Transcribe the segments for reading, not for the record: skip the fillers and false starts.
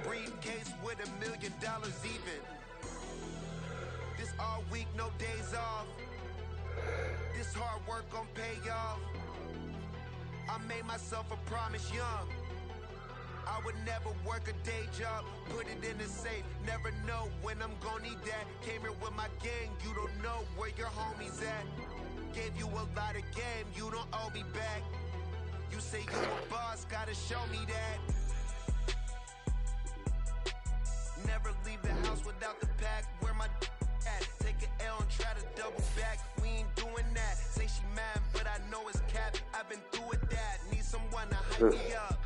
briefcase with $1 million even. This all week, no days off. This hard work gon' pay off. I made myself a promise young. I would never work a day job, put it in the safe, never know when I'm gon' need that. Came here with my gang, you don't know where your homies at. Gave you a lot of game, you don't owe me back. You say you a boss, gotta show me that. Never leave the house without the pack, where my at. Take an L and try to double back, we ain't doing that. Say she mad, but I know it's cap, I've been through with that. Need someone to hype me up.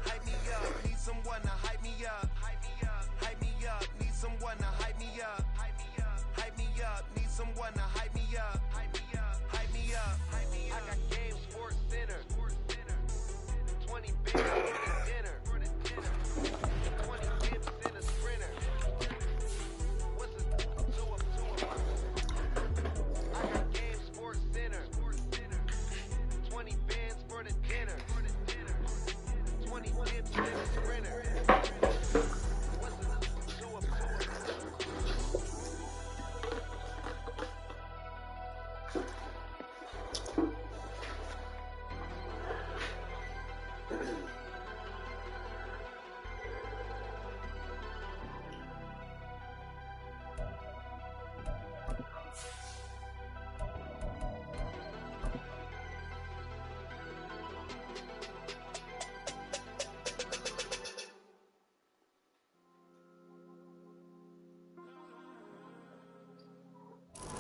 Hype me up, need someone to hype me up. Hype me up, hype me up, need someone to hype me up. Hype me up, hype me up, need someone to hype me up. Hype me up, hype me up, hype me up. I got game sports dinner. 20 bands for the dinner. 20 dips in a sprinter. What's a I got game sports dinner. 20 bands for the dinner. 20 dips in a sprinter.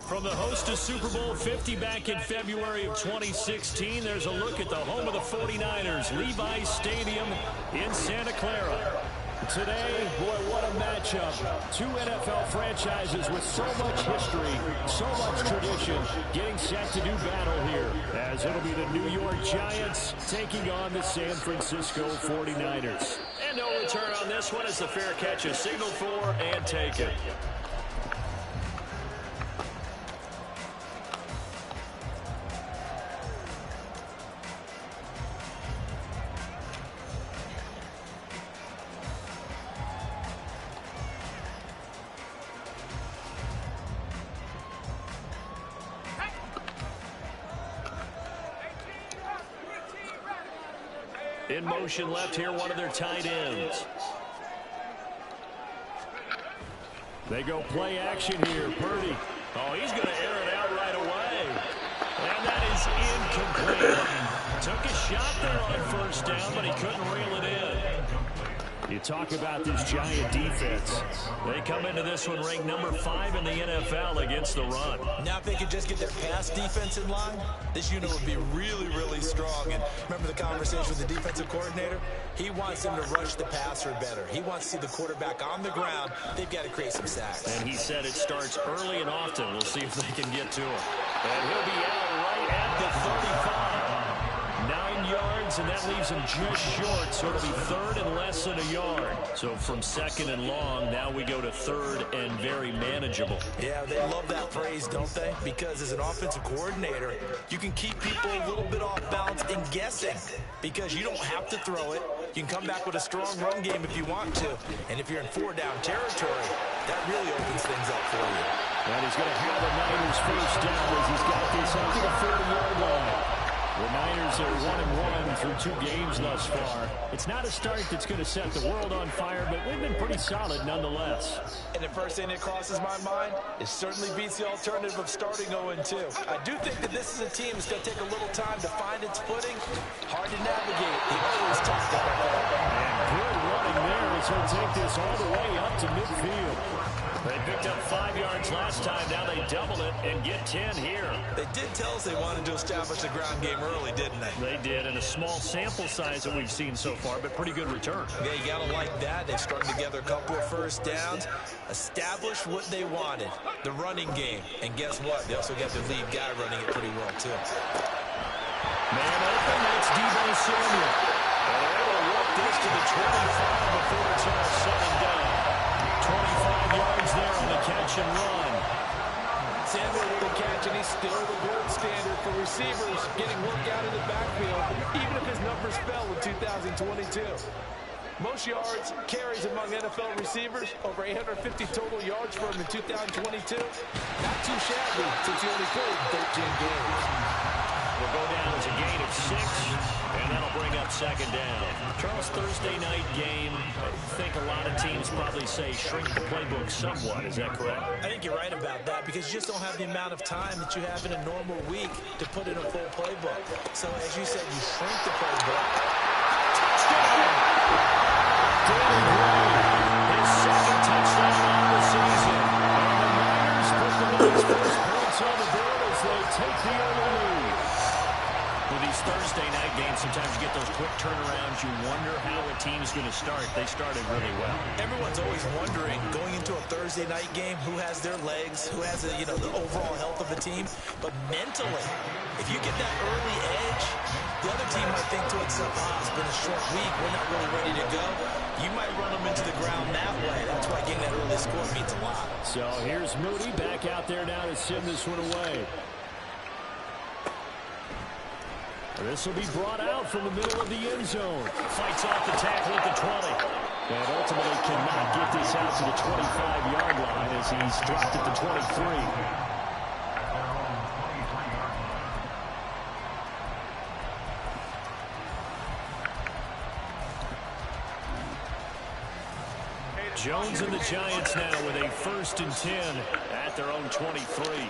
From the host of Super Bowl 50 back in February of 2016, there's a look at the home of the 49ers, Levi's Stadium in Santa Clara. Today, boy, what a matchup. Two NFL franchises with so much history, so much tradition, getting set to do battle here, as it'll be the New York Giants taking on the San Francisco 49ers. And no return on this one as the fair catch is signaled for and taken. In motion left here, one of their tight ends. They go play action here. Purdy. Oh, he's going to air it out right away. And that is incomplete. Took a shot there on first down, but he couldn't reel it in. You talk about this Giant defense. They come into this one ranked number 5 in the NFL against the run. Now if they could just get their pass defense in line, this unit would be really, really strong. And remember the conversation with the defensive coordinator? He wants them to rush the passer better. He wants to see the quarterback on the ground. They've got to create some sacks. And he said it starts early and often. We'll see if they can get to him. And he'll be out right at the 35. 9 yards, and that leaves him just short, so it'll be third and less than a yard. So from second and long, now we go to third and very manageable. Yeah, they love that phrase, don't they? Because as an offensive coordinator, you can keep people a little bit off balance and guessing because you don't have to throw it. You can come back with a strong run game if you want to. And if you're in 4-down territory, that really opens things up for you. And he's going to have the Niners first down as he's got this up to the 40-yard line. The Niners are 1-1 through 2 games thus far. It's not a start that's going to set the world on fire, but we've been pretty solid nonetheless. And the first thing that crosses my mind, it certainly beats the alternative of starting 0-2. I do think that this is a team that's going to take a little time to find its footing. Hard to navigate. They always tough to And good running there as he'll take this all the way up to midfield. They picked up 5 yards last time. Now they double it and get 10 here. They did tell us they wanted to establish the ground game early, didn't they? They did, and a small sample size that we've seen so far, but pretty good return. Yeah, you got to like that. They've strung together a couple of first downs, established what they wanted, the running game. And guess what? They also got their lead guy running it pretty well, too. Man open, that's Deebo Samuel. And they're able to work this to the 25 before it's all said and done. 25 yards there on the catch and run. Samuel with a catch, and he's still the gold standard for receivers getting work out in the backfield, even if his numbers fell in 2022. Most yards, carries among NFL receivers, over 850 total yards for him in 2022. Not too shabby since he only played 13 games. Will go down as a gain of 6, and that'll bring up second down. Charles, Thursday night game, I think a lot of teams probably say shrink the playbook somewhat. Is that correct? I think you're right about that because you just don't have the amount of time that you have in a normal week to put in a full playbook. So as you said, you shrink the playbook. David Gray, his second touchdown of the season. And the Niners put the Niners' first points on the board as they take the early lead. With these Thursday night games, sometimes you get those quick turnarounds. You wonder how a team's going to start. They started really well. Everyone's always wondering, going into a Thursday night game, who has their legs, who has the overall health of the team. But mentally, if you get that early edge, the other team might think to itself, it's been a short week, we're not really ready to go. You might run them into the ground that way. That's why getting that early score means a lot. So here's Moody back out there now to send this one away. This will be brought out from the middle of the end zone. Fights off the tackle at the 20. And ultimately cannot get this out to the 25-yard line as he's dropped at the 23. Jones and the Giants now with a 1st and 10 at their own 23.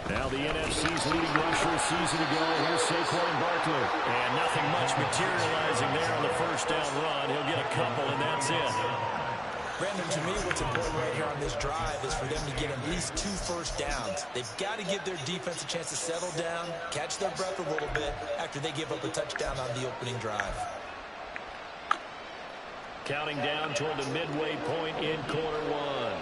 Now the NFC's leading rusher a season ago. Here's Saquon Barkley. And nothing much materializing there on the first down run. He'll get a couple, and that's it. Brandon, to me, what's important right here on this drive is for them to get at least 2 first downs. They've got to give their defense a chance to settle down, catch their breath a little bit after they give up a touchdown on the opening drive. Counting down toward the midway point in quarter one.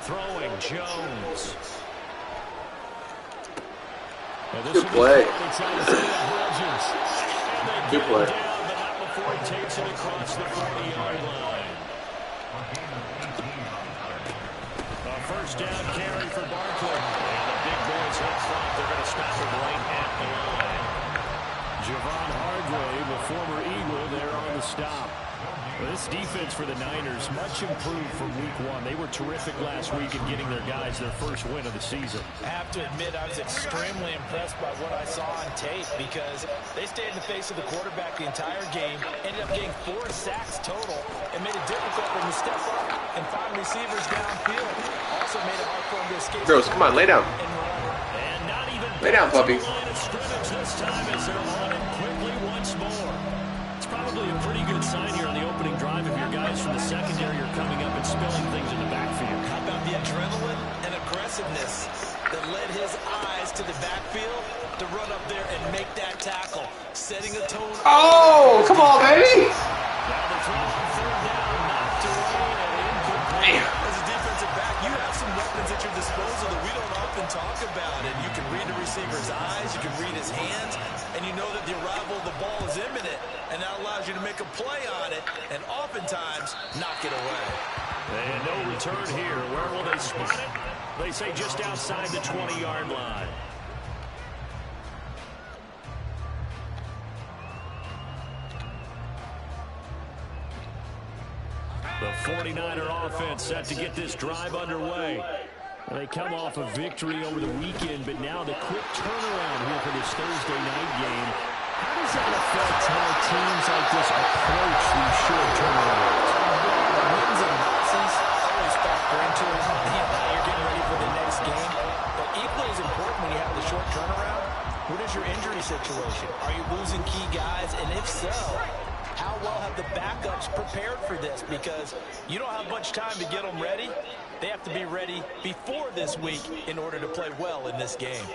Throwing Jones. Good play. Good play. Down, but not before he takes it across the 40-yard line. A first down carry for Barkley. And the big boys up front, they're going to stop him right at the line. Javon Hargrave, a former Eagle, there on the stop. Well, this defense for the Niners, much improved from week 1. They were terrific last week in getting their guys their first win of the season. I have to admit, I was extremely impressed by what I saw on tape because they stayed in the face of the quarterback the entire game, ended up getting 4 sacks total, and made it difficult for him to step up and find receivers downfield. Also made it hard for him to escape. Girls, come on, lay down. And not even lay down, puppy. line of scrimmage this time as they're on it quickly once more. It's probably a pretty good sign here on the opening drive if your guys from the secondary are coming up and spilling things in the backfield. How about the adrenaline and aggressiveness that led his eyes to the backfield to run up there and make that tackle, setting a tone. Oh, come on, baby. Now the throw on 3rd down, knocked away and incomplete. As a defensive back, you have some weapons at your disposal that we don't often talk about. And you can read the receiver's eyes, you can read his hands, and you know that the arrival of the ball is imminent. And that allows you to make a play on it and oftentimes knock it away. And no return here. Where will they spot it? They say just outside the 20-yard line. The 49er offense set to get this drive underway. They come off a victory over the weekend, but now the quick turnaround here for this Thursday night game. How does that affect how teams like this approach these short turnarounds? Wins and losses always factor into it. How you're getting ready for the next game. But equally as important when you have the short turnaround, what is your injury situation? Are you losing key guys? And if so, how well have the backups prepared for this? Because you don't have much time to get them ready. They have to be ready before this week in order to play well in this game.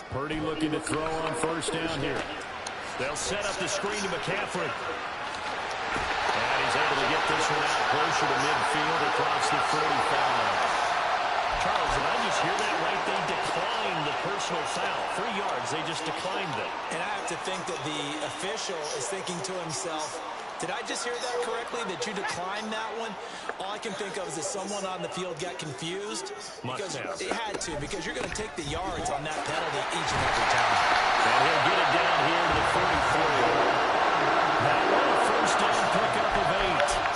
Purdy looking to throw on 1st down here. They'll set up the screen to McCaffrey. And he's able to get this one out closer to midfield across the 45. Charles, did I just hear that right? They declined the personal foul. 3 yards, they just declined it. And I have to think that the official is thinking to himself, did I just hear that correctly, that you declined that one? All I can think of is that someone on the field got confused. Because it had to, because you're going to take the yards on that penalty each and every time. And he'll get it down here to the 43. Now a first down pickup of 8.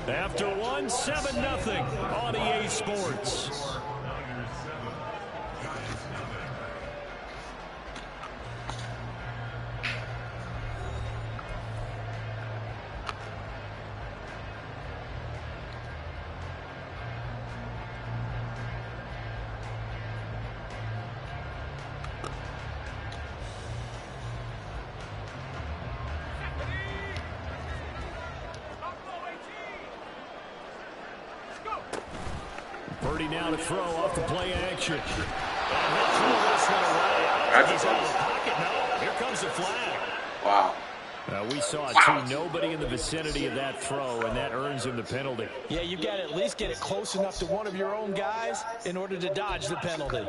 After 1, 7-0 on EA Sports. Purdy now to throw off the play action. And he'll throw this one away. He's out of the pocket. No, here comes the flag. Wow. We saw it too. Nobody in the vicinity of that throw, and that earns him the penalty. Yeah, you've got to at least get it close enough to one of your own guys in order to dodge the penalty.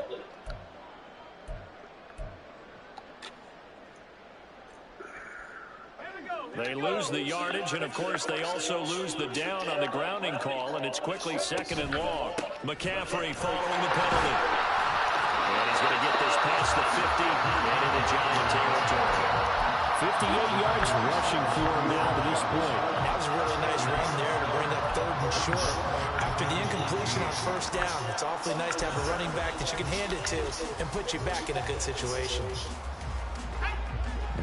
They lose the yardage, and, of course, they also lose the down on the grounding call, and it's quickly 2nd and long. McCaffrey following the penalty. And he's going to get this past the 50 and into Giant territory. 58 yards rushing for him now to this point. That was a really nice run there to bring up 3rd and short. After the incompletion on 1st down, it's awfully nice to have a running back that you can hand it to and put you back in a good situation.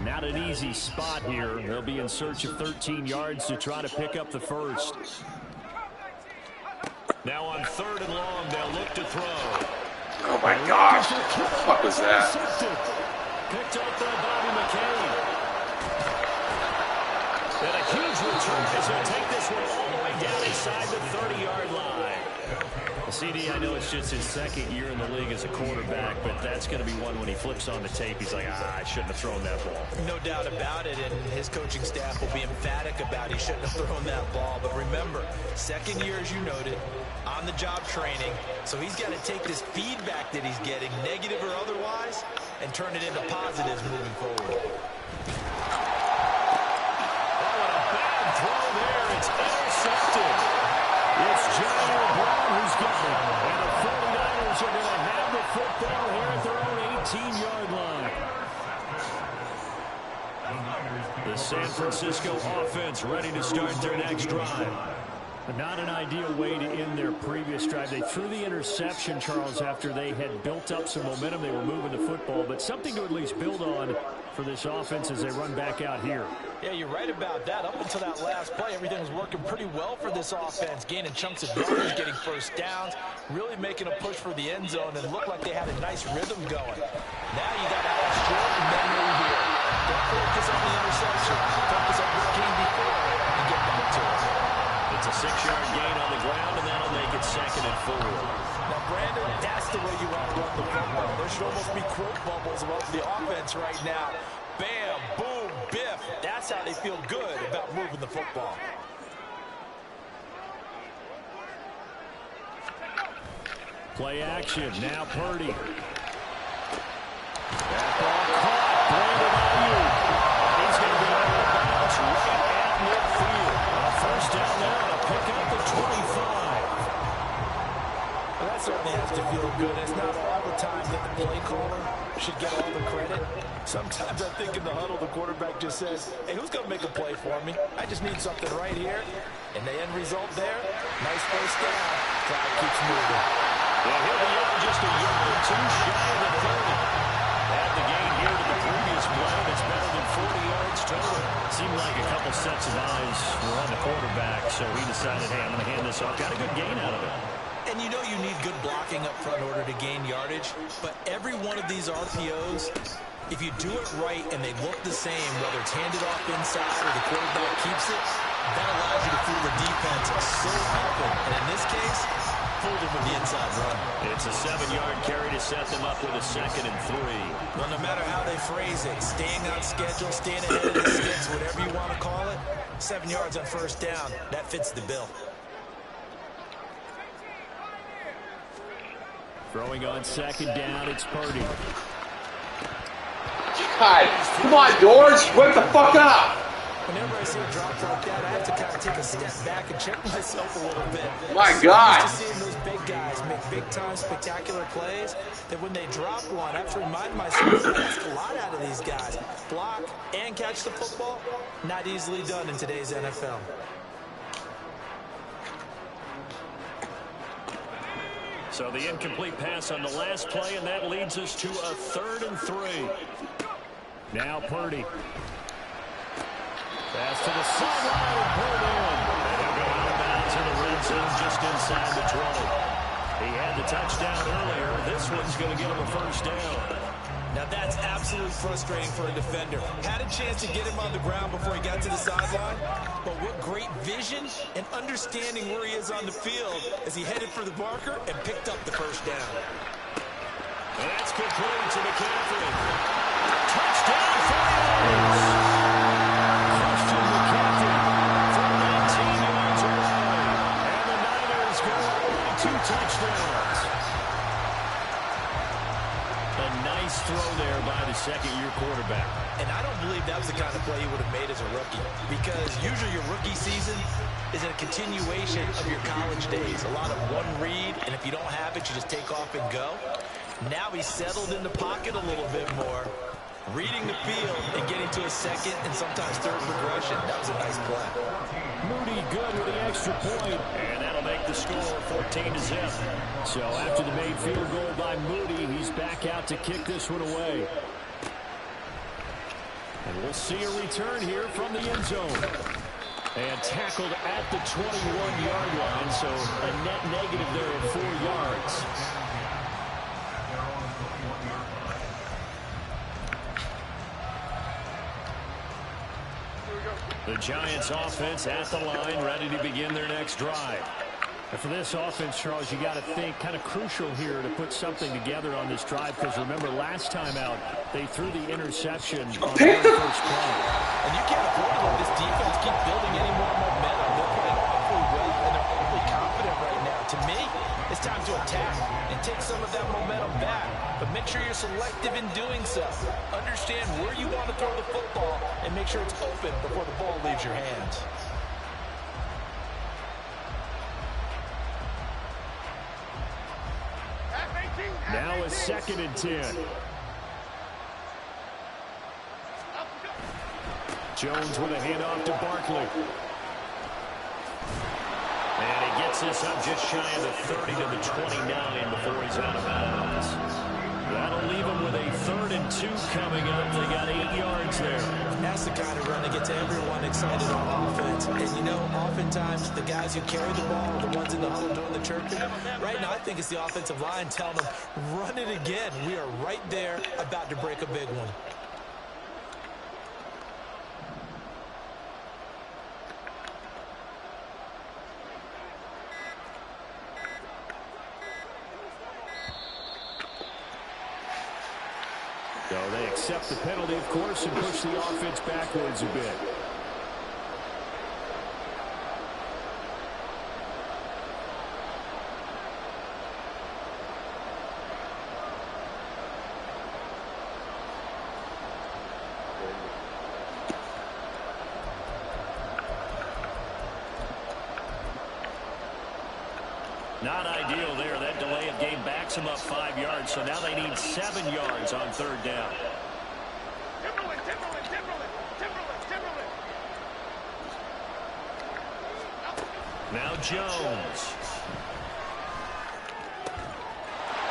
Not an easy spot here. They'll be in search of 13 yards to try to pick up the first. Now on 3rd and long, they'll look to throw. Oh my gosh. What the fuck was that? Picked up by Bobby McCain. And a huge return as he'll take this one all the way down inside the 30-yard line. CD, I know it's just his 2nd year in the league as a quarterback, but that's going to be one when he flips on the tape. He's like, I shouldn't have thrown that ball. No doubt about it, and his coaching staff will be emphatic about he shouldn't have thrown that ball. But remember, 2nd year, as you noted, on-the-job training, so he's got to take this feedback that he's getting, negative or otherwise, and turn it into positives moving forward. Oh, and a bad throw there. It's intercepted. It's Brown who's got it. And the 49ers are going to have the football here at their own 18-yard line. The San Francisco offense ready to start their next drive. Not an ideal way to end their previous drive. They threw the interception, Charles, after they had built up some momentum. They were moving the football, but something to at least build on for this offense as they run back out here. Yeah, you're right about that. Up until that last play, everything was working pretty well for this offense, gaining chunks of yards, getting first downs, really making a push for the end zone, and looked like they had a nice rhythm going. Now you got Alex Jordan memory here. Don't focus on the interception. Focus on what came before and get back to it. It's a 6-yard gain on the ground, and that'll make it 2nd and 4. Now, Brandon, that's the way you want to run the football. There should almost be quote bubbles about the offense right now. Bam, boom, biff. That's how they feel good about moving the football. Play action. Now Purdy. That ball caught. Brandon Ayuk. He's going to be out of bounds right at midfield. First down now to pick up the 25. Well, that certainly has to feel good. It's not all the time that the play caller should get all the credit. Sometimes I think in the huddle, the quarterback just says, hey, who's going to make a play for me? I just need something right here. And the end result there, nice first down. Cloud keeps moving. Well, he'll be out just a yard or two shy of the 30. Had the gain here to the previous play. play, and it's better than 40 yards total. Seemed like a couple sets of eyes were on the quarterback, so he decided, hey, I'm going to hand this off. Got a good gain out of it. And you know you need good blocking up front in order to gain yardage, but every one of these RPOs, if you do it right and they look the same, whether it's handed off inside or the quarterback keeps it, that allows you to fool the defense so often. And in this case, fooled him with the inside run. It's a 7-yard carry to set them up with a 2nd and 3. Well, no matter how they phrase it, staying on schedule, staying ahead of the sticks, whatever you want to call it, 7 yards on first down, that fits the bill. Throwing on 2nd down, it's Purdy. God, come on, George, wake the fuck up! Whenever I see a drop like that, I have to kind of take a step back and check myself a little bit. My God! I'm used to seeing those big guys make big-time, spectacular plays, that when they drop one, I have to remind myself, I ask a lot out of these guys. Block and catch the football, not easily done in today's NFL. So the incomplete pass on the last play, and that leads us to a 3rd and 3. Now Purdy. Pass to the sideline and pulled in. And he'll go out of bounds in the red zone just inside the 20. He had the touchdown earlier. This one's going to get him a 1st down. Now that's absolutely frustrating for a defender. Had a chance to get him on the ground before he got to the sideline, but what great vision and understanding where he is on the field as he headed for the marker and picked up the 1st down. And that's complete to McCaffrey. Touchdown, 49ers! Christian McCaffrey for 19 yards away. And the Niners go up by 2 touchdowns. A nice throw there by the 2nd-year quarterback. And I don't believe that was the kind of play he would have made as a rookie, because usually your rookie season is a continuation of your college days. A lot of one read, and if you don't have it, you just take off and go. Now he's settled in the pocket a little bit more, reading the field and getting to a 2nd and sometimes 3rd progression. That was a nice play. Moody good with the extra point, and that'll make the score 14-0. So after the made field goal by Moody, he's back out to kick this one away. And we'll see a return here from the end zone. And tackled at the 21-yard line, so a net negative there of 4 yards. The Giants offense at the line, ready to begin their next drive. And for this offense, Charles, you got to think kind of crucial here to put something together on this drive, because remember last time out, they threw the interception on the first play. And you can't afford to let this defense keep building any more momentum. They're playing awfully well, and they're awfully confident right now. To me, it's time to attack and take some of that momentum back. But make sure you're selective in doing so. Understand where you want to throw the football and make sure it's open before the ball leaves your hands. Now a 2nd and 10. Jones with a handoff to Barkley. And he gets this up just shy of the 30 to the 29 before he's out of bounds. That'll leave him with a 3rd and 2 coming up. They got 8 yards there. That's the kind of run that gets everyone excited on offense. And you know, oftentimes the guys who carry the ball are the ones in the huddle doing the chirping. Right now, I think it's the offensive line telling them, run it again. We are right there about to break a big one. So they accept the penalty, of course, and push the offense backwards a bit. Not ideal there. That delay of game backs them up 5 yards, so now they need 7 yards on 3rd down. Now Jones.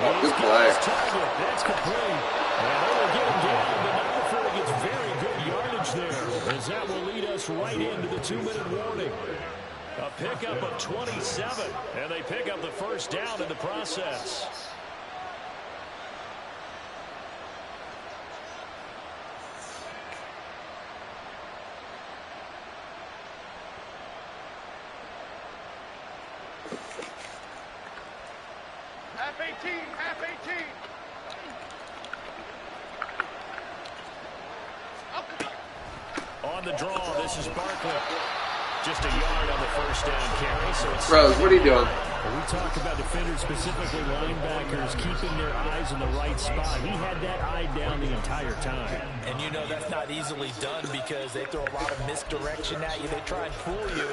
Oh, good play. That's complete. And they will get him down, but not before he gets very change there, as that will lead us right into the 2-minute warning. A pickup of 27, and they pick up the first down in the process. Half 18, half 18. On the draw, this is Barkley. Just a yard on the first down carry. So it's Rose, what are you doing? we talk about defenders, specifically linebackers, keeping their eyes in the right spot. He had that eye down the entire time. And you know that's not easily done because they throw a lot of misdirection at you. They try and fool you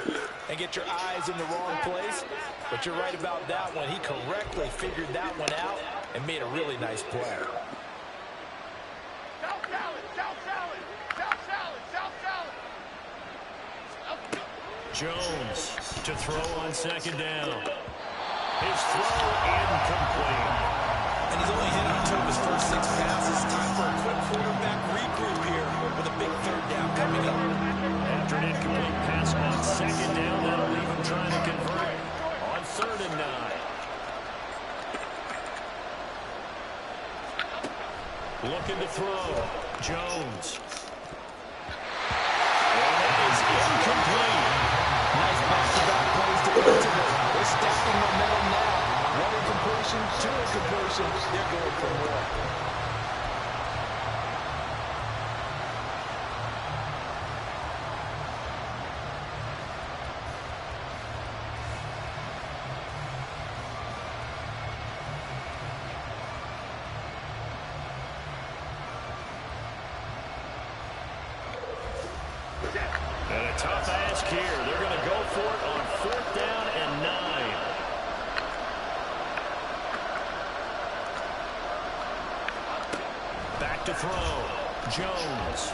and get your eyes in the wrong place. But you're right about that one. He correctly figured that one out and made a really nice play. South salad, south salad, south salad, south salad. Jones to throw on second down. His throw incomplete. And he's only hit on 2 of his first 6 passes. Time for a quick quarterback regroup here with a big third down coming up. After an incomplete pass on second down, that'll leave him trying to convert on 3rd and 9. Looking to throw. Jones. And that is incomplete. Nice back-to-back plays to go to them. They're stacking momentum now. 1 incompletion, 2 incompletions. They're going for more. And a tough ask here. They're going to go for it on 4th down and 9. Back to throw. Jones.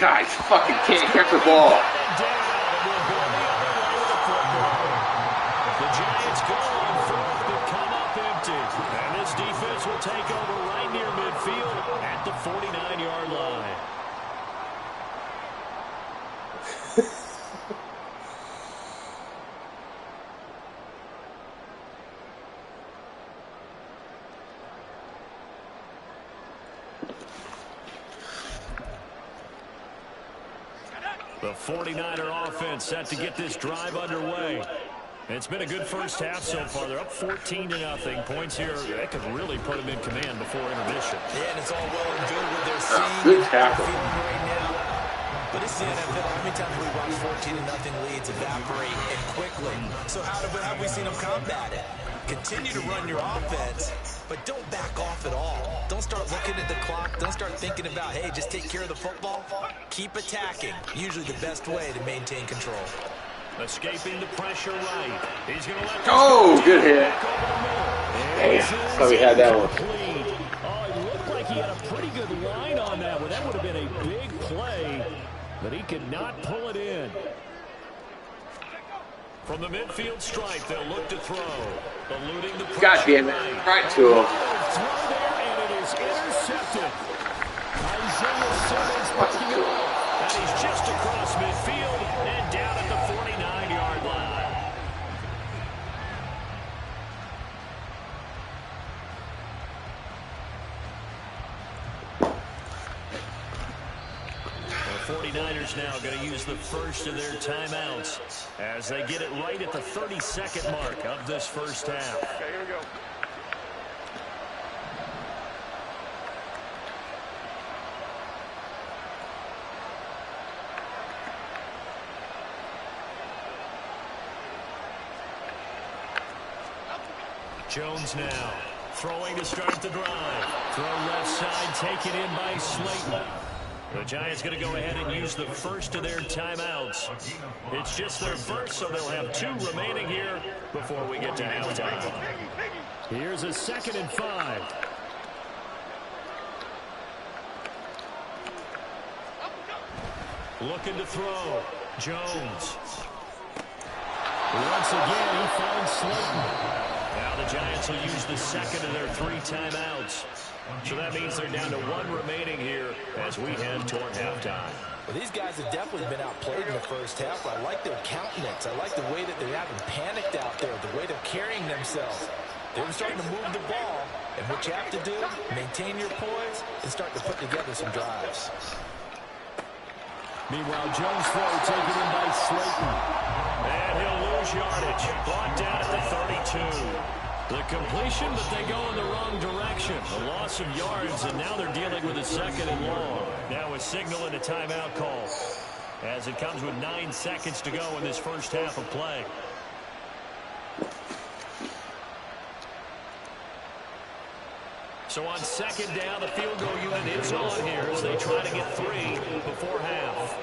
God, fucking can't catch the ball. The Giants go on 4th but come up empty. And this defense will take over right near midfield at the 49-yard line. The 49er offense set to get this drive underway. And it's been a good first half so far. They're up 14-0. Points here that could really put them in command before intermission. Yeah, and it's all well and good what they're seeing Good and tackle. feeling right now. But it's the NFL. How many times have we watched 14-0 leads evaporate and quickly? So how have we seen them combat it? Continue to run your offense, but don't back off at all. Don't start looking at the clock. Don't start thinking about, hey, just take care of the football. Keep attacking. Usually the best way to maintain control. Escaping the pressure right. He's going to let Oh, good hit. Damn, thought we had that one. Oh, it looked like he had a pretty good line on that one. That would have been a big play, but he could not pull it in. From the midfield stripe, they'll look to throw. Eluding the pressure. God damn it. Right to him. Throw there, and it is intercepted. Isaiah Simmons picking it up. And he's just across midfield and down at the 49-yard line. The 49ers now going to use the first of their timeouts as they get it right at the 32nd mark of this first half. Okay, here we go. Jones now throwing to start the drive. Throw left side taken in by Slayton. The Giants going to go ahead and use the first of their timeouts. It's just their first, so they'll have 2 remaining here before we get to halftime. Here's a 2nd and 5. Looking to throw. Jones. Once again, he finds Slayton. Now the Giants will use the second of their 3 timeouts. So that means they're down to 1 remaining here as we head toward halftime. Well, these guys have definitely been outplayed in the first half. I like their countenance. I like the way that they haven't panicked out there, the way they're carrying themselves. They're starting to move the ball, and what you have to do, maintain your poise and start to put together some drives. Meanwhile, Jones throw taken in by Slayton. And he'll lose yardage. Brought down at the 32. The completion, but they go in the wrong direction. A loss of yards, and now they're dealing with a 2nd and long. Now a signal and a timeout call, as it comes with 9 seconds to go in this first half of play. So on 2nd down, the field goal unit is on here as they try to get 3 before half.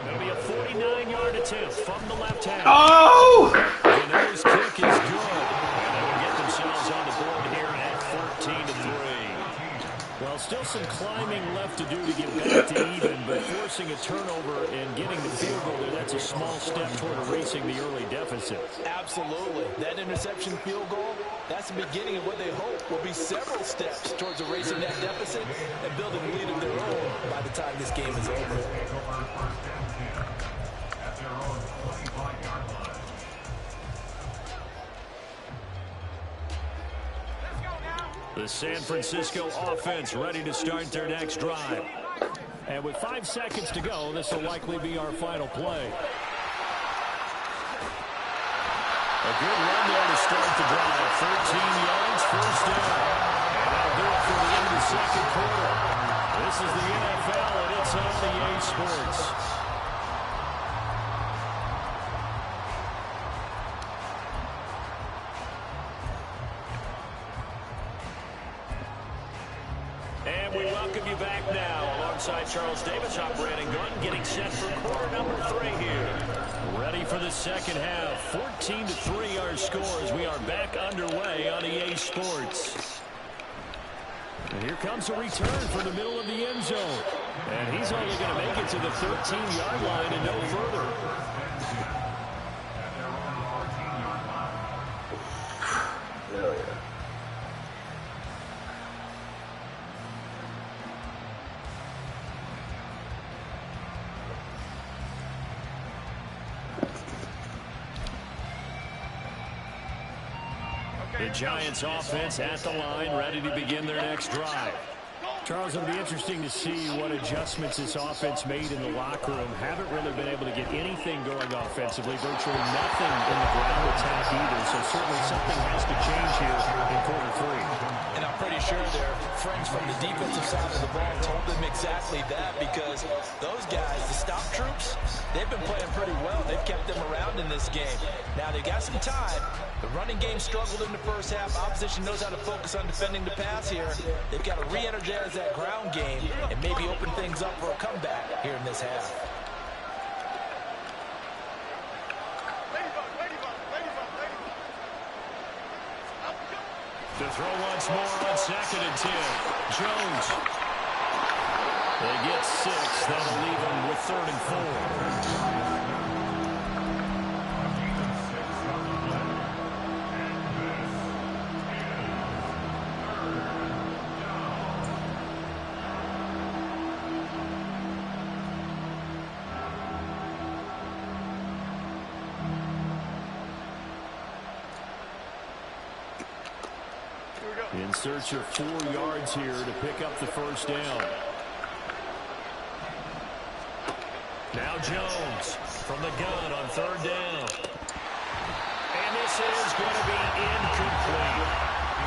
It'll be a 49-yard attempt from the left half. Oh! The nose kick is good. And they will get themselves on the board here at 14-3. Well, still some climbing left to do to get back to even, but forcing a turnover and getting the field goal there, that's a small step toward erasing the early deficit. Absolutely. That interception field goal, that's the beginning of what they hope will be several steps towards erasing that deficit and building a lead of their own by the time this game is over. The San Francisco offense ready to start their next drive. And with 5 seconds to go, this will likely be our final play. A good run there to start the drive. 13 yards, first down. And that'll do it for the end of the second quarter. This is the NFL, and it's on EA Sports. And we welcome you back now. Alongside Charles Davis, I'm Brandon Gunn, getting set for quarter number 3 here. Ready for the second half. 14-3 our score as we are back underway on EA Sports. And here comes a return from the middle of the end zone. And he's only going to make it to the 13-yard line and no further. Hell yeah. The Giants offense at the line, ready to begin their next drive. Charles, it'll be interesting to see what adjustments this offense made in the locker room. Haven't really been able to get anything going offensively, virtually nothing in the ground attack either, so certainly something has to change here in quarter 3. And I'm pretty sure their friends from the defensive side of the ball told them exactly that, because those guys, the stop troops, they've been playing pretty well. They've kept them around in this game. Now they've got some time. The running game struggled in the first half. Opposition knows how to focus on defending the pass here. They've got to re-energize that ground game and maybe open things up for a comeback here in this half. To throw once more on 2nd and 10. Jones. They get 6. That'll leave them with 3rd and 4. In search of 4 yards here to pick up the first down. Now Jones from the gun on 3rd down. And this is going to be incomplete.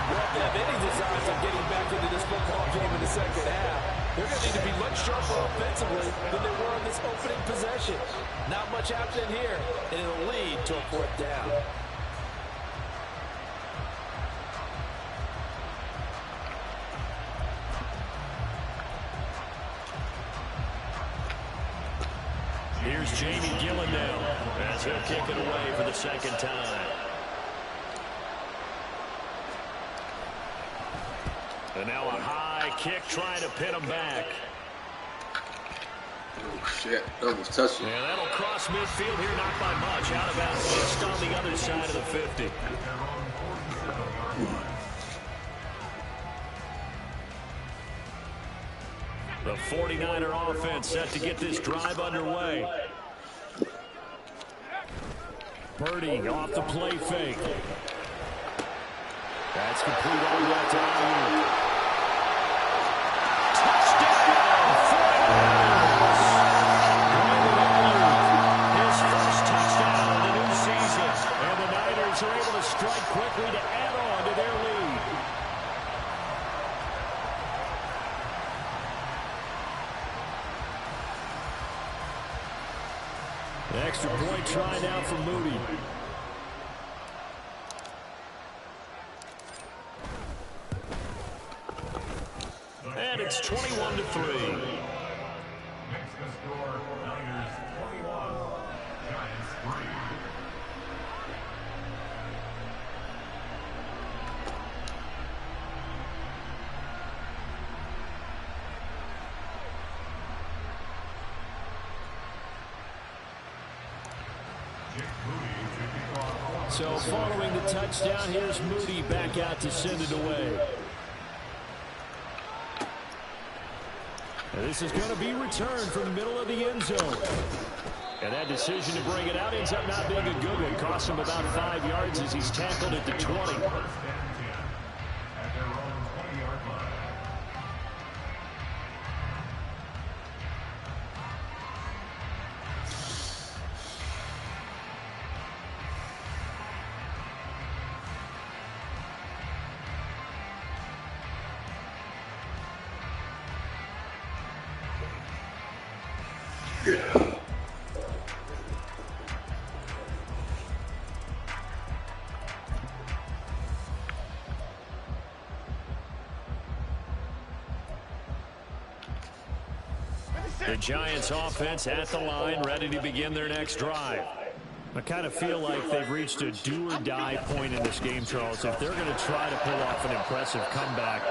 Well, if they have any desires of getting back into this football game in the second half, they're going to need to be much sharper offensively than they were in this opening possession. Not much happening here, and it'll lead to a 4th down. Here's Jamie Gillen now as he'll kick it away for the 2nd time. And now a high kick trying to pin him back. Oh, shit. That was touching. And that'll cross midfield here, not by much. Out of bounds just on the other side of the 50. The 49er offense set to get this drive underway. Purdy off the play fake. That's complete on that time. Touchdown! His first touchdown of the new season. And the Niners are able to strike quickly to add on to their lead. The extra point try now for Moody. And it's 21-3. Makes the score Niners 21, Giants 3. So following the touchdown, here's Moody back out to send it away. And this is going to be returned from the middle of the end zone. And that decision to bring it out ends up not being a good one. Cost him about 5 yards as he's tackled at the 20. At their own 20-yard line. The Giants offense at the line, ready to begin their next drive. I kind of feel like they've reached a do-or-die point in this game, Charles. If they're going to try to pull off an impressive comeback,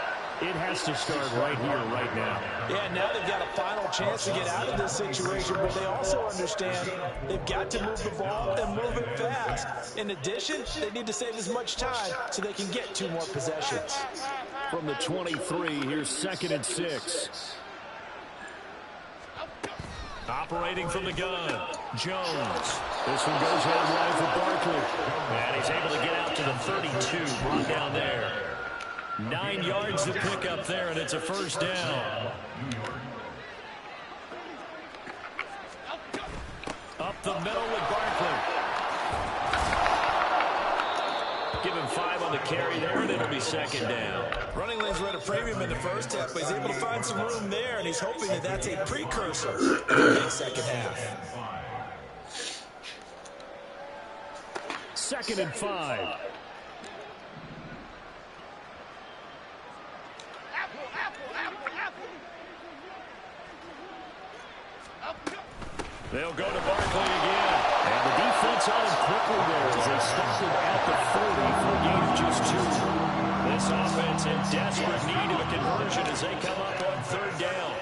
it has to start right here, right now. Yeah, now they've got a final chance to get out of this situation, but they also understand they've got to move the ball and move it fast. In addition, they need to save as much time so they can get 2 more possessions. From the 23, here's 2nd and 6. Operating from the gun, Jones. This one goes out wide for Barkley. And he's able to get out to the 32, brought down there. 9 yards to pick up there, and it's a first down. Up the middle with Barkley. Give him 5 on the carry there, and it'll be 2nd down. Running lanes were at a premium in the first half, but he's able to find some room there, and he's hoping that that's a precursor to the big second half. 2nd and 5. They'll go to Barkley again. And the defense on him quickly there as they stopped him at the 40 for a gain of just 2. This offense in desperate need of a conversion as they come up on 3rd down.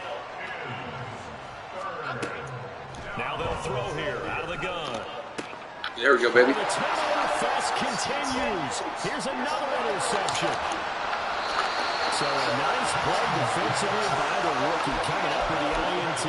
Now they'll throw here out of the gun. There we go, baby. The turnover fest continues. Here's another interception. So a nice play defensively by the rookie coming up with the INT.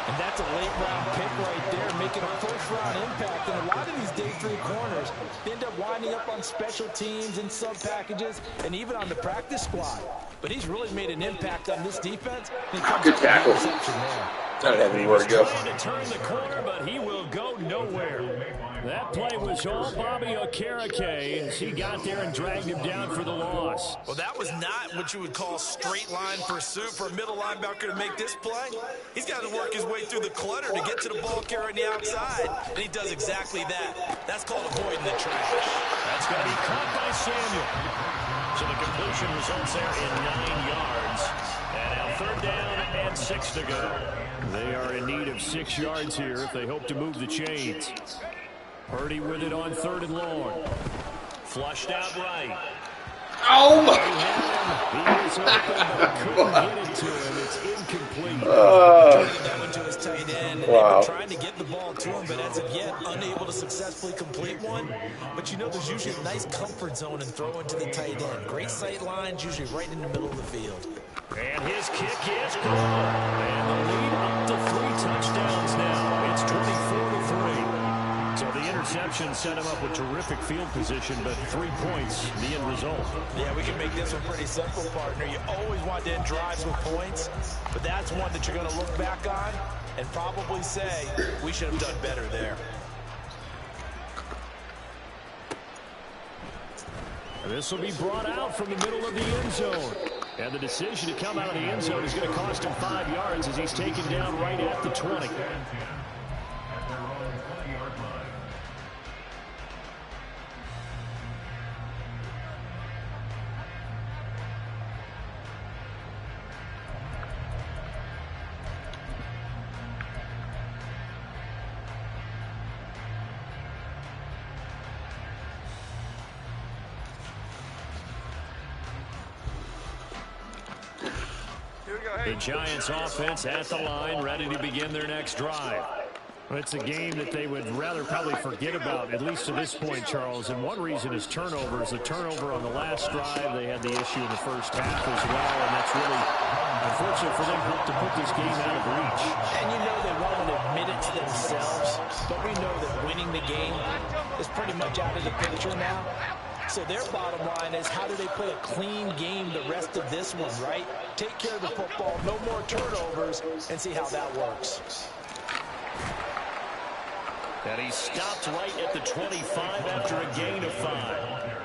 And that's a late-round pick right there, making a first-round impact. And a lot of these day 3 corners end up winding up on special teams and sub-packages and even on the practice squad. But he's really made an impact on this defense. Good tackle. I don't have anywhere to go. Trying to turn the corner, but he will go nowhere. That play was all Bobby Okereke as he got there and dragged him down for the loss. Well, that was not what you would call straight line pursuit for a middle linebacker to make this play. He's got to work his way through the clutter to get to the ball carrier on the outside, and he does exactly that. That's called avoiding the trash. That's going to be caught by Samuel. So the completion results there in 9 yards. And now 3rd down and 6 to go. They are in need of 6 yards here if they hope to move the chains. Purdy with it on 3rd and long. Flushed out right. Oh my! He was open, but couldn't get it to him. It's incomplete. That one to his tight end. And Wow. they've been trying to get the ball to him, but as of yet, unable to successfully complete one. But you know, there's usually a nice comfort zone in throwing to the tight end. Great sight lines, usually right in the middle of the field. And his kick is good. And the lead up to 3 touchdowns now. It's 24-3. So the interception set him up with terrific field position, but 3 points, the end result. Yeah, we can make this one pretty simple, partner. You always want to end drives with points, but that's one that you're going to look back on and probably say, we should have done better there. This will be brought out from the middle of the end zone. And the decision to come out of the end zone is going to cost him 5 yards as he's taken down right at the 20. At their own 20-yard line. The Giants offense at the line, ready to begin their next drive. It's a game that they would rather probably forget about, at least to this point, Charles. And one reason is turnovers. The turnover on the last drive, they had the issue in the first half as well. And that's really, unfortunate for them, helped to put this game out of reach. And you know they won't admit it to themselves, but we know that winning the game is pretty much out of the picture now. So their bottom line is, how do they play a clean game the rest of this one, right? Take care of the football, no more turnovers, and see how that works. And he stopped right at the 25 after a gain of 5.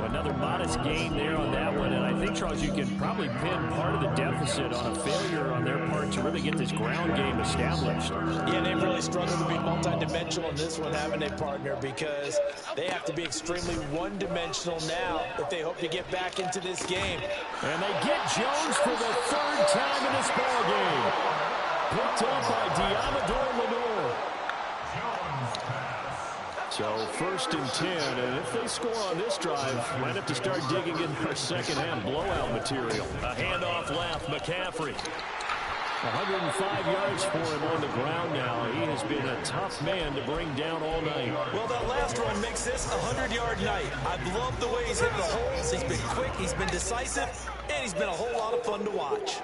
Another modest gain there on that one, and I think, Charles, you can probably pin part of the deficit on a failure on their part to really get this ground game established. Yeah, they've really struggled to be multi-dimensional in this one, haven't they, partner? Because they have to be extremely one-dimensional now if they hope to get back into this game. And they get Jones for the 3rd time in this ballgame. Picked up by Diamador Lenore. So 1st and 10, and if they score on this drive, might have to start digging in their second half blowout material. A handoff left, McCaffrey. 105 yards for him on the ground now. He has been a tough man to bring down all night. Well, that last run makes this a 100-yard night. I've loved the way he's hit the holes. He's been quick, he's been decisive, and he's been a whole lot of fun to watch.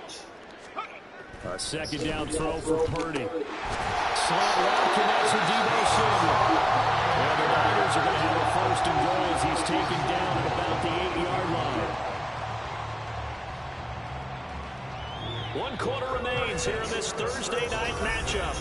A 2nd down throw for Purdy. Slant route connects with Deebo Samuel. Well, the Niners are going to have a 1st and goal as he's taken down at about the 8-yard line. 1 quarter remains here in this Thursday night matchup.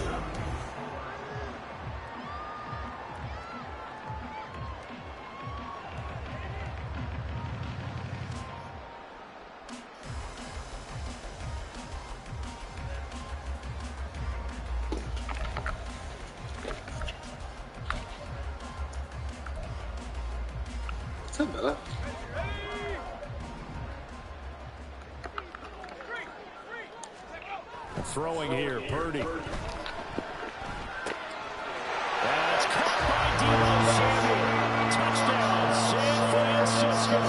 Better. Throwing here, Purdy. That's caught by Deebo Samuel. Touchdown, San Francisco.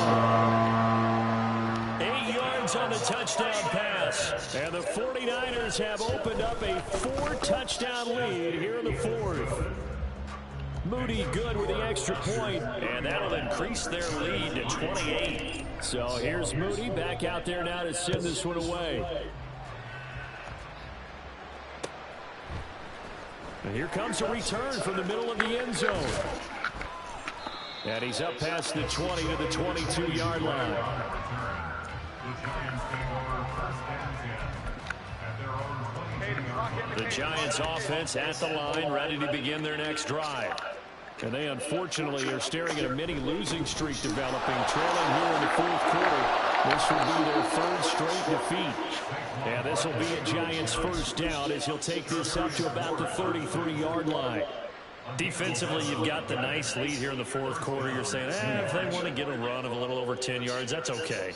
8 yards on the touchdown pass. And the 49ers have opened up a 4-touchdown lead here in the 4th. Moody good with the extra point, and that'll increase their lead to 28. So here's Moody back out there now to send this one away. And here comes a return from the middle of the end zone. And he's up past the 20 to the 22-yard line. The Giants offense at the line, ready to begin their next drive. And they, unfortunately, are staring at a mini losing streak developing, trailing here in the 4th quarter. This will be their 3rd straight defeat. And this will be a Giants 1st down as he'll take this up to about the 33-yard line. Defensively, you've got the nice lead here in the 4th quarter. You're saying, if they want to get a run of a little over 10 yards, that's okay.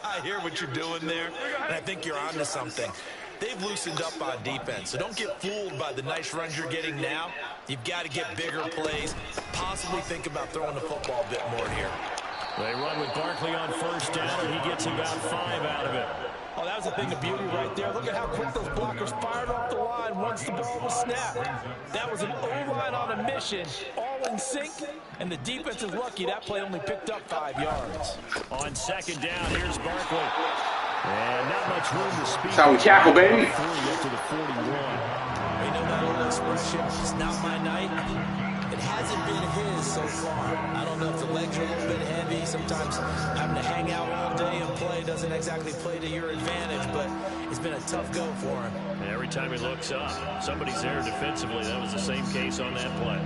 I hear what you're doing there, and I think you're onto something. They've loosened up on defense, so don't get fooled by the nice runs you're getting now. You've got to get bigger plays, possibly think about throwing the football a bit more here. They run with Barkley on 1st down, and he gets about 5 out of it. Oh, that was a thing of beauty right there. Look at how quick those blockers fired off the line once the ball was snapped. That was an O-line on a mission, all in sync, and the defense is lucky that play only picked up 5 yards. On 2nd down, here's Barkley. And not much room to speak. That's how we tackle, baby. Up to the 41. You know that old expression, it's not my night. It hasn't been his so far. I don't know if the legs are a little bit heavy. Sometimes having to hang out all day and play doesn't exactly play to your advantage, but it's been a tough go for him. And every time he looks up, somebody's there defensively. That was the same case on that play.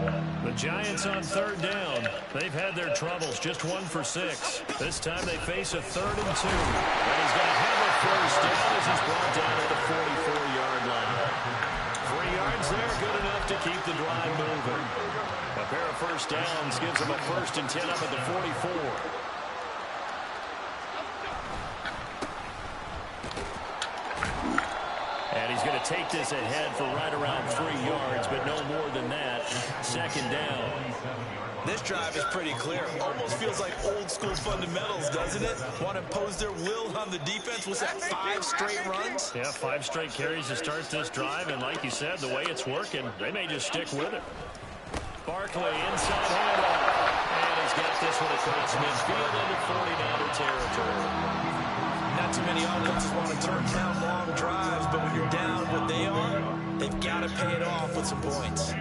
The Giants on third down. They've had their troubles, just 1 for 6. This time they face a 3rd and 2. And he's going to have a first down as he's brought down at the 44-yard line. 3 yards there, good enough to keep the drive moving. A pair of first downs gives him a 1st and 10 up at the 44. And he's going to take this ahead for right around 3 yards, but no more than that. 2nd down. This drive is pretty clear. Almost feels like old school fundamentals, doesn't it? Want to impose their will on the defense. Was that 5 straight runs? Yeah, 5 straight carries to start this drive, and like you said, the way it's working, they may just stick with it. Barkley inside handoff, and he's got this one across midfield into 49er territory. Not too many offenses want to turn down long drives, but when you're down what they are, they've got to pay it off with some points.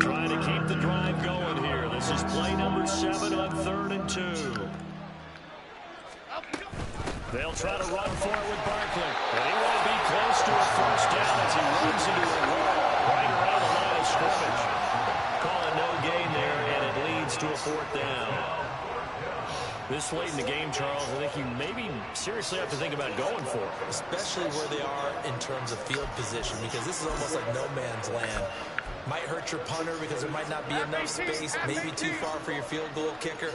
Trying to keep the drive going here. This is play number 7 on 3rd and 2. They'll try to run for it with Barkley. And he won't be close to a first down as he runs into a wall right around the line of scrimmage. Calling no gain there, and it leads to a 4th down. This late in the game, Charles, I think you maybe seriously have to think about going for it. Especially where they are in terms of field position, because this is almost like no man's land. Might hurt your punter because there might not be enough space, maybe too far for your field goal kicker.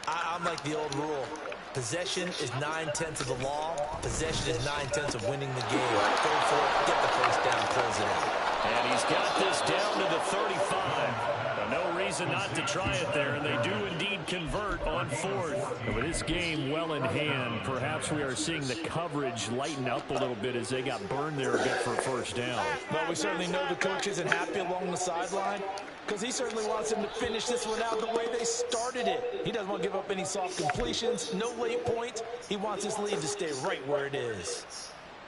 I'm like the old rule. Possession is 9/10 of the law. Possession is 9/10 of winning the game. Go for it, get the first down, close it out. And he's got this down to the 35. No reason not to try it there, and they do indeed convert on 4th. And with this game well in hand, perhaps we are seeing the coverage lighten up a little bit as they got burned there a bit for first down. Well, we certainly know the coach isn't happy along the sideline because he certainly wants them to finish this one out the way they started it. He doesn't want to give up any soft completions, no late points. He wants his lead to stay right where it is.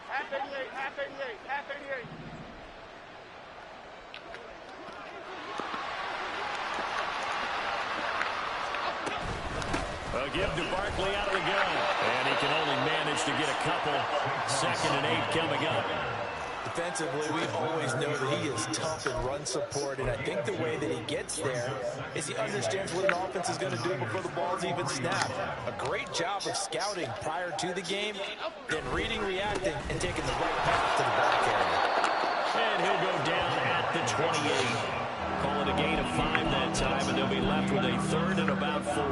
Half 88, half 88, half 88. Well, give to Barkley out of the gun. And he can only manage to get a couple. 2nd and 8 coming up. Defensively, we always know that he is tough in run support, and I think the way that he gets there is he understands what an offense is going to do before the ball's even snapped. A great job of scouting prior to the game, then reading, reacting, and taking the right path to the back area. And he'll go down at the 28. Call it a gain of 5 that time, and they'll be left with a 3rd and about 4.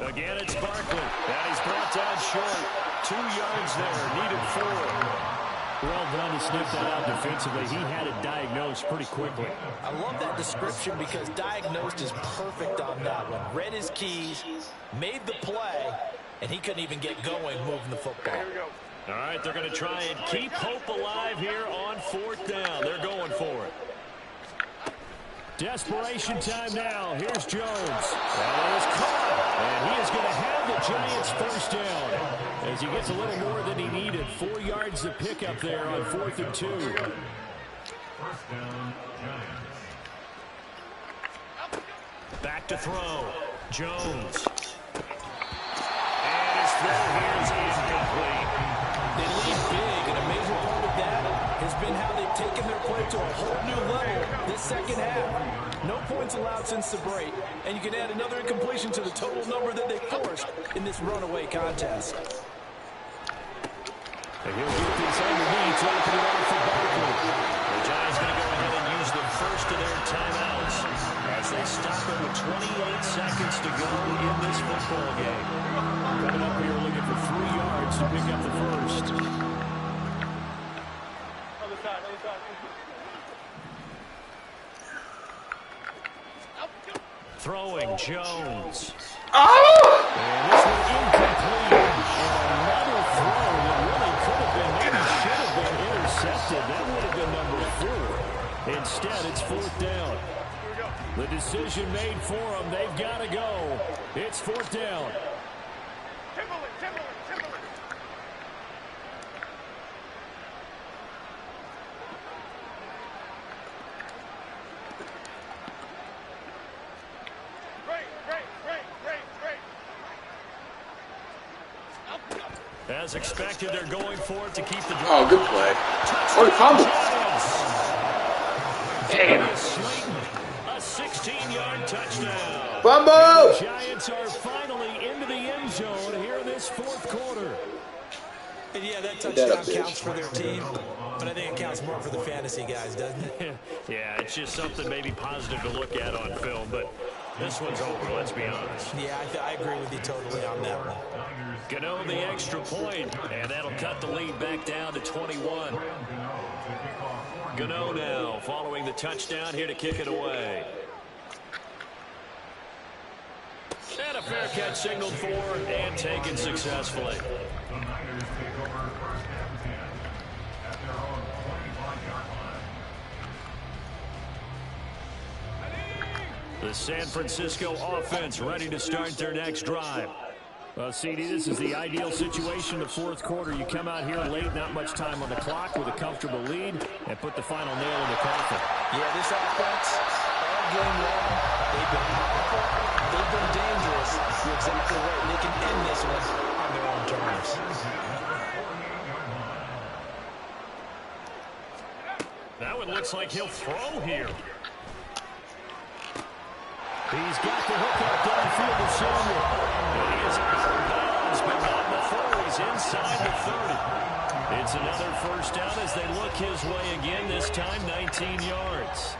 Again, it's Barkley. And he's brought down short. 2 yards there. Needed 4. Well done to sniff that out defensively. He had it diagnosed pretty quickly. I love that description because diagnosed is perfect on that one. Read his keys, made the play, and he couldn't even get going moving the football. All right, they're going to try and keep hope alive here on 4th down. They're going for it. Desperation time now. Here's Jones. And it was caught. And he is going to have the Giants first down as he gets a little more than he needed. 4 yards to pick up there on 4th and 2. First down, Giants. Back to throw. Jones. And his throw here is incomplete. They lead big, and a major part of that has been how they've taken their play to a whole new level this second half. No points allowed since the break, and you can add another incompletion to the total number that they forced in this runaway contest. And he'll get this underneath to open it up for Barkley. The Giants going to go ahead and use the first of their timeouts as they stop it with 28 seconds to go in this football game. Coming up here looking for 3 yards to pick up the first. Other side, other side. Throwing Jones. Oh! And this one incomplete. And another throw that really could have been, maybe should have been intercepted. That would have been number 4. Instead, it's 4th down. Here we go. The decision made for them. They've got to go. It's 4th down. Timberland. As expected, they're going for it to keep the drive. Oh, good play. Oh, the fumble. Damn. A 16-yard touchdown. Fumble! And the Giants are finally into the end zone here in this 4th quarter. And yeah, that touchdown counts for their team, but I think it counts more for the fantasy guys, doesn't it? Yeah, it's just something maybe positive to look at on film, but this one's over, let's be honest. Yeah, I agree with you totally on that one. Gano the extra point, and that'll cut the lead back down to 21. Gano now following the touchdown here to kick it away. And a fair catch signaled for and taken successfully. The Niners take over 1st and 10 at their own 25-yard line. The San Francisco offense ready to start their next drive. Well, CD, this is the ideal situation, the 4th quarter. You come out here late, not much time on the clock with a comfortable lead, and put the final nail in the coffin. Yeah, this offense, all game long, they've been powerful, they've been dangerous. You're exactly right. They can end this one on their own terms. Now it looks like he'll throw here. He's got the hook up downfield to Samuel. He is out of bounds, but not before he's inside the 30. It's another 1st down as they look his way again, this time 19 yards.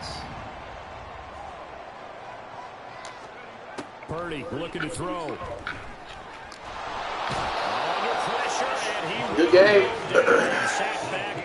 Purdy looking to throw. Under pressure, and he good game. sacked back